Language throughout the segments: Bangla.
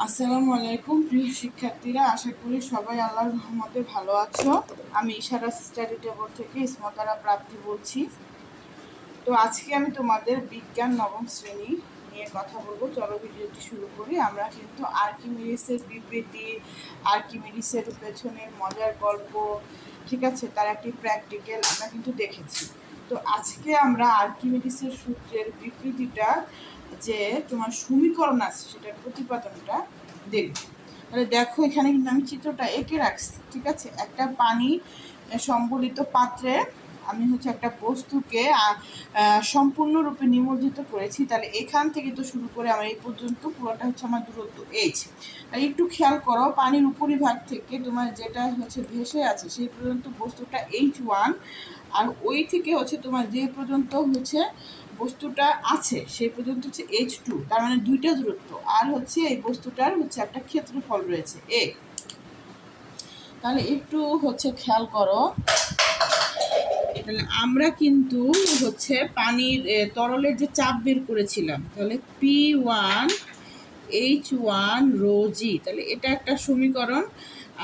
আসসালামু আলাইকুম প্রিয় শিক্ষার্থীরা, আশা করি সবাই আল্লাহর রহমতে ভালো আছো। আমি ইশারা স্টাডি টেবল থেকে ইসমতারা প্রাপ্তি বলছি। তো আজকে আমি তোমাদের বিজ্ঞান নবম শ্রেণী নিয়ে কথা বলবো। চলো ভিডিওটি শুরু করি। আমরা কিন্তু আর্কিমিডিসের বিবৃতি, আর্কিমিডিসের পেছনের মজার গল্প, ঠিক আছে, তার একটি প্র্যাকটিক্যাল আমরা কিন্তু দেখেছি। তো আজকে আমরা আর্কিমিডিসের সূত্রের বিবৃতিটা যে তোমার সমীকরণ আছে সেটার প্রতিপাদনটা দেখব। তাহলে দেখো, এখানে কিন্তু আমি চিত্রটা এঁকে রাখছি, ঠিক আছে। একটা পানি সম্বলিত পাত্রে আমি একটা বস্তুকে সম্পূর্ণরূপে নিমজ্জিত করেছি। তাহলে এখান থেকে তো শুরু করে আমার এই পর্যন্ত পুরোটা আমার দূরত্ব এইচ। তাই একটু খেয়াল করো, পানির উপরিভাগ থেকে তোমার যেটা ভেসে আছে সেই পর্যন্ত বস্তুটা H1, আর ওই থেকে তোমার যে পর্যন্ত বস্তুটা আছে সেই পর্যন্ত H2, তার মানে দুইটা দূরত্ব। আর এই বস্তুটার একটা ক্ষেত্রফল রয়েছে এ। তাহলে একটু খেয়াল করো, তাহলে আমরা কিন্তু পানির তরলের যে চাপ বের করেছিলাম, তাহলে P1H1 রো জি, তাহলে এটা একটা সমীকরণ।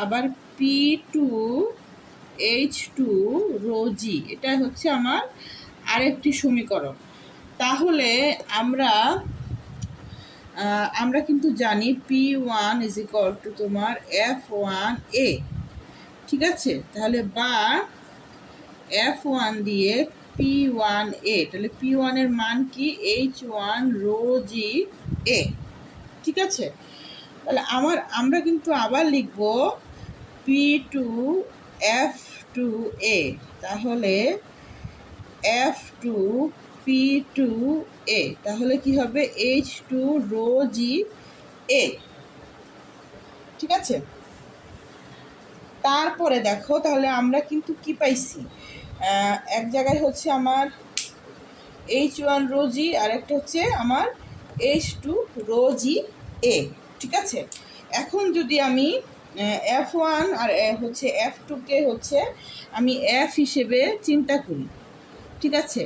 আবার P2H2 রো জি, এটা আমার আরেকটি সমীকরণ। তাহলে আমরা কিন্তু জানি P1 ইজ ইকুয়াল টু তোমার F1A, ঠিক আছে। তাহলে বা F1 দিয়ে P1A, তাহলে P1 এর মান কি H1 রো জি এ, ঠিক আছে। তাহলে আমরা কিন্তু আবার লিখব P2F2A, তাহলে F2P2A, তাহলে কি হবে H2 রো জি এ, ঠিক আছে। তারপরে দেখো, তাহলে আমরা কিন্তু কি পাইছি, এক জায়গায় আমার H1 রো জি, আর একটা আমার H2 রো জি এ, ঠিক আছে। এখন যদি আমি F1 আর F2কে আমি F হিসেবে চিন্তা করি, ঠিক আছে,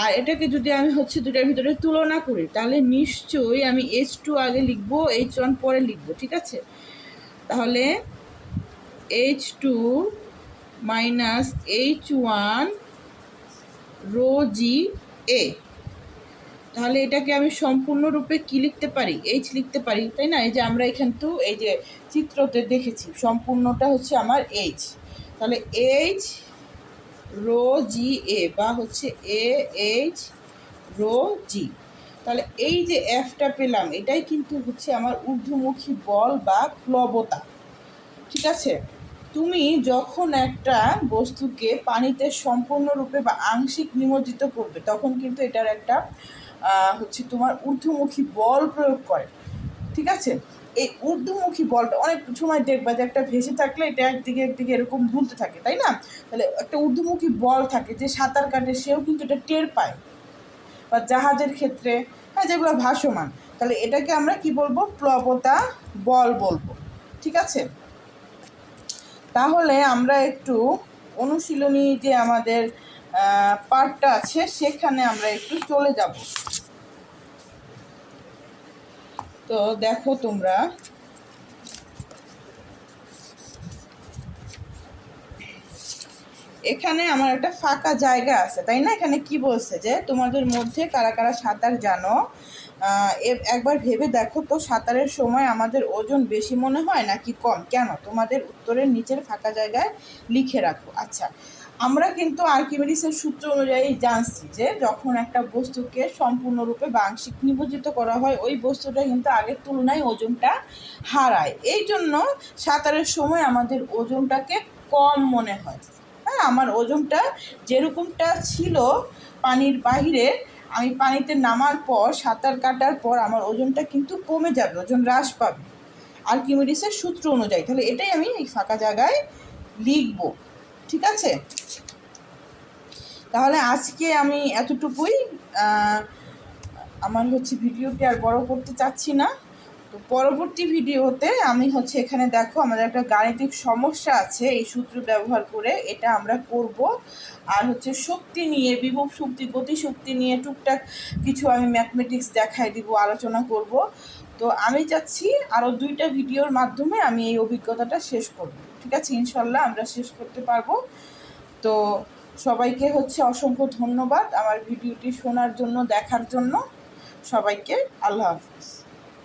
আর এটাকে যদি আমি দুটার ভিতরে তুলনা করি, তাহলে নিশ্চয়ই আমি H2 আগে লিখবো, H1 পরে লিখবো, ঠিক আছে। তাহলে H2 মাইনাস H1 রো জি এ, তাহলে এটাকে আমি সম্পূর্ণরূপে কি লিখতে পারি, H লিখতে পারি, তাই না। এই যে আমরা এখানে এই যে চিত্রতে দেখেছি সম্পূর্ণটা আমার H, তাহলে H রো জি এ বা এ H রো জি। তাহলে এই যে Fটা পেলাম, এটাই কিন্তু আমার ঊর্ধ্বমুখী বল বা প্লবতা, ঠিক আছে। তুমি যখন একটা বস্তুকে পানিতে সম্পূর্ণরূপে বা আংশিক নিমজ্জিত করবে, তখন কিন্তু এটার একটা তোমার ঊর্ধ্বমুখী বল প্রয়োগ করে, ঠিক আছে। এই ঊর্ধ্বমুখী বলটা অনেক সময় দেখবা যে একটা ভেসে থাকলে এটা একদিকে এরকম দুলতে থাকে, তাই না। তাহলে একটা ঊর্ধ্বমুখী বল থাকে, যে সাঁতার কাটে সেও কিন্তু এটা টের পায়, বা জাহাজের ক্ষেত্রে, হ্যাঁ, যেগুলো ভাসমান। তাহলে এটাকে আমরা কি বলবো, প্লবতা বল বলবো, ঠিক আছে। তাহলে আমরা একটু অনুশীলনী যে আমাদের পার্টটা আছে সেখানে আমরা একটু চলে যাব। তো দেখো তোমরা, এখানে আমার একটা ফাঁকা জায়গা আছে, তাই না। এখানে কি বলছে যে তোমাদের মধ্যে কারা কারা সাঁতার জানো, একবার ভেবে দেখো তো, সাঁতারের সময় আমাদের ওজন বেশি মনে হয় নাকি কম, কেন? তোমাদের উত্তরের নিচের ফাঁকা জায়গায় লিখে রাখো। আচ্ছা, আমরা কিন্তু আর্কিমিডিসের সূত্র অনুযায়ী জানছি যে যখন একটা বস্তুকে সম্পূর্ণরূপে বা আংশিক নিমজ্জিত করা হয়, ওই বস্তুটা কিন্তু আগের তুলনায় ওজনটা হারায়। এই জন্য সাঁতারের সময় আমাদের ওজনটাকে কম মনে হয়। হ্যাঁ, আমার ওজনটা যেরকমটা ছিল পানির বাহিরে, আমি পানিতে নামার পর, সাঁতার কাটার পর আমার ওজনটা কিন্তু কমে যাবে, ওজন হ্রাস পাবে আর্কিমিডিসের সূত্র অনুযায়ী। তাহলে এটাই আমি এই ফাঁকা জায়গায় লিখব, ঠিক আছে। তাহলে আজকে আমি এতটুকুই, আমার ভিডিওটি আর বড় করতে চাচ্ছি না। তো পরবর্তী ভিডিওতে আমি হচ্ছে এখানে দেখো আমাদের একটা গাণিতিক সমস্যা আছে, এই সূত্র ব্যবহার করে এটা আমরা করব। আর হচ্ছে শক্তি নিয়ে, বিভব শক্তি, গতিশক্তি নিয়ে টুকটাক কিছু আমি ম্যাথমেটিক্স দেখাই দিব, আলোচনা করব। তো আমি চাচ্ছি আরও 2টা ভিডিওর মাধ্যমে আমি এই অভিজ্ঞতাটা শেষ করব। ঠিক আছে, ইনশাল্লাহ আমরা শেষ করতে পারবো। তো সবাইকে হচ্ছে অসংখ্য ধন্যবাদ আমার ভিডিওটি শোনার জন্য, দেখার জন্য। সবাইকে আল্লাহ হাফিজ।